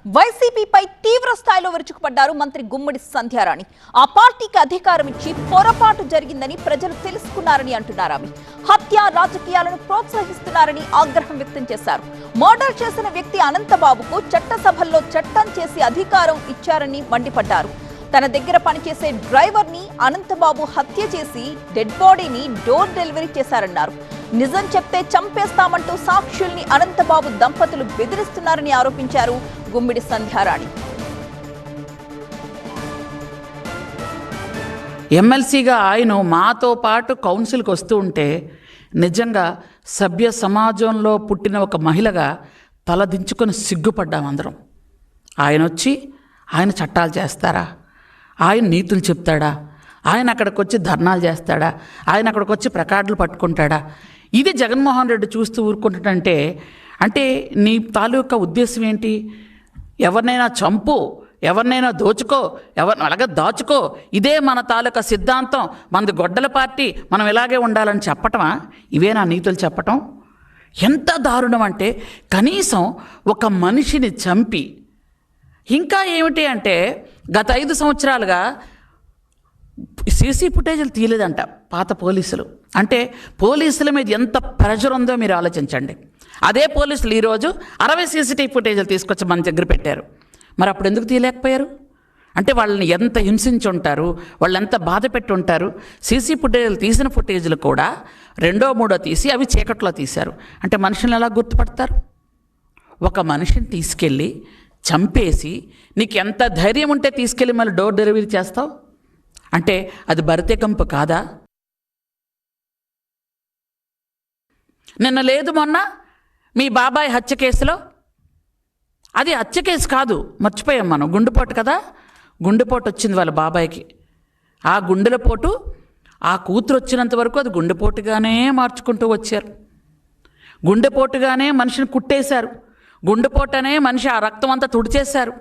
వైసీపీపై తీవ్ర స్థాయిలో విరుచుకుపడ్డారు మంత్రి గుమ్మడి సంధ్యారాణి. ఆ పార్టీకి అధికారం ఇచ్చి పొరపాటు జరిగిందని ప్రజలు తెలుసుకున్నారని అంటున్నారు. ఆమె హత్య రాజకీయాలను ప్రోత్సహిస్తున్నారని ఆగ్రహం వ్యక్తం చేశారు. మర్డర్ చేసిన వ్యక్తి అనంతబాబుకు చట్టసభల్లో చట్టం చేసి అధికారం ఇచ్చారని మండిపడ్డారు. తన దగ్గర పనిచేసే డ్రైవర్ ని అనంతబాబు హత్య చేసి డెడ్ బాడీని డోర్ డెలివరీ చేశారన్నారు. నిజం చెప్తే చంపేస్తామంటూ సాక్షుల్ని అనంతబాబు దంపతులు బెదిరిస్తున్నారని ఆరోపించారు గుమ్మిడి సంధ్యారాణి. ఎమ్మెల్సీగా ఆయన మాతో పాటు కౌన్సిల్కి వస్తూ ఉంటే నిజంగా సభ్య సమాజంలో పుట్టిన ఒక మహిళగా తలదించుకొని సిగ్గుపడ్డాం అందరం. ఆయన వచ్చి ఆయన చట్టాలు చేస్తారా? ఆయన నీతులు చెప్తాడా? ఆయన అక్కడికి వచ్చి ధర్నాలు చేస్తాడా? ఆయన అక్కడికి వచ్చి ప్లకార్డులు పట్టుకుంటాడా? ఇది జగన్మోహన్ రెడ్డి చూస్తూ ఊరుకుంటాడంటే అంటే నీ తాలూకా ఉద్దేశం ఏంటి? ఎవరినైనా చంపు, ఎవరినైనా దోచుకో, ఎవరిని అలాగే దాచుకో, ఇదే మన తాలూకా సిద్ధాంతం, మనది గొడ్డల పార్టీ, మనం ఇలాగే ఉండాలని చెప్పటమా? ఇవేనా నీతులు చెప్పటం? ఎంత దారుణం అంటే కనీసం ఒక మనిషిని చంపి, ఇంకా ఏమిటి అంటే గత 5 సంవత్సరాలుగా సీసీ ఫుటేజీలు తీయలేదంట పాత పోలీసులు. అంటే పోలీసుల మీద ఎంత ప్రెషర్ ఉందో మీరు ఆలోచించండి. అదే పోలీసులు ఈరోజు 60 సీసీటీవీ ఫుటేజీలు తీసుకొచ్చి మన దగ్గర పెట్టారు. మరి అప్పుడు ఎందుకు తీయలేకపోయారు? అంటే వాళ్ళని ఎంత హింసించి ఉంటారు, వాళ్ళు ఎంత బాధ పెట్టి ఉంటారు. సీసీ ఫుటేజీలు తీసిన ఫుటేజీలు కూడా 2, 3 తీసి అవి చీకట్లో తీశారు. అంటే మనుషులను ఎలా గుర్తుపడతారు? ఒక మనిషిని తీసుకెళ్ళి చంపేసి నీకు ఎంత ధైర్యం ఉంటే తీసుకెళ్ళి మళ్ళీ డోర్ డెలివరీ చేస్తావు? అంటే అది బరితెకంపు కాదా? నిన్న లేదు మొన్న మీ బాబాయ్ హత్య కేసులో, అది హత్య కేసు కాదు, మర్చిపోయాం మనం, గుండెపోటు కదా. గుండెపోటు వచ్చింది వాళ్ళ బాబాయ్కి. ఆ గుండెలపోటు ఆ కూతురు వచ్చినంత వరకు అది గుండెపోటుగానే మార్చుకుంటూ వచ్చారు. గుండెపోటుగానే మనిషిని కుట్టేశారు. గుండెపోటనే మనిషి ఆ రక్తం అంతా తుడిచేశారు.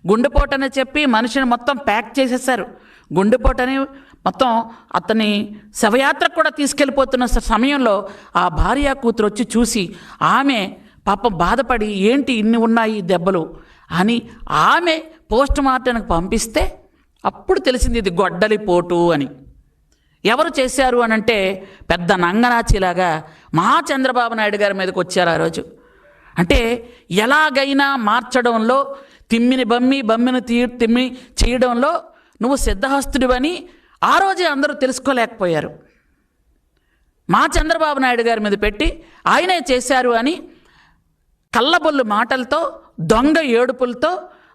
గుండెపోటనే చెప్పి మనిషిని మొత్తం ప్యాక్ చేసేసారు. గుండెపోటని మొత్తం అతని శవయాత్రకు కూడా తీసుకెళ్ళిపోతున్న సమయంలో ఆ భార్య కూతురు వచ్చి చూసి ఆమె పాపం బాధపడి ఏంటి ఇన్ని ఉన్నాయి దెబ్బలు అని ఆమె పోస్ట్ మార్టంకి పంపిస్తే అప్పుడు తెలిసింది ఇది గొడ్డలి పోటు అని. ఎవరు చేశారు అని అంటే పెద్ద నంగనాచిలాగా మహా చంద్రబాబు నాయుడు గారి మీదకి వచ్చారు ఆ రోజు. అంటే ఎలాగైనా మార్చడంలో బమ్మిని తిమ్మి చేయడంలో నువ్వు సిద్ధహస్తుడివని ఆ రోజే అందరూ తెలుసుకోలేకపోయారు. మా చంద్రబాబు నాయుడు గారి మీద పెట్టి ఆయనే చేశారు అని కళ్ళబొల్లు మాటలతో దొంగ ఏడుపులతో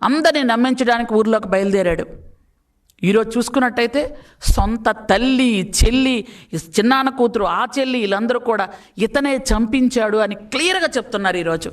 అందరినీ నమ్మించడానికి ఊర్లోకి బయలుదేరాడు. ఈరోజు చూసుకున్నట్టయితే సొంత తల్లి, చెల్లి, చిన్నాన్న కూతురు, ఆ చెల్లి వీళ్ళందరూ కూడా ఇతనే చంపించాడు అని క్లియర్గా చెప్తున్నారు ఈరోజు.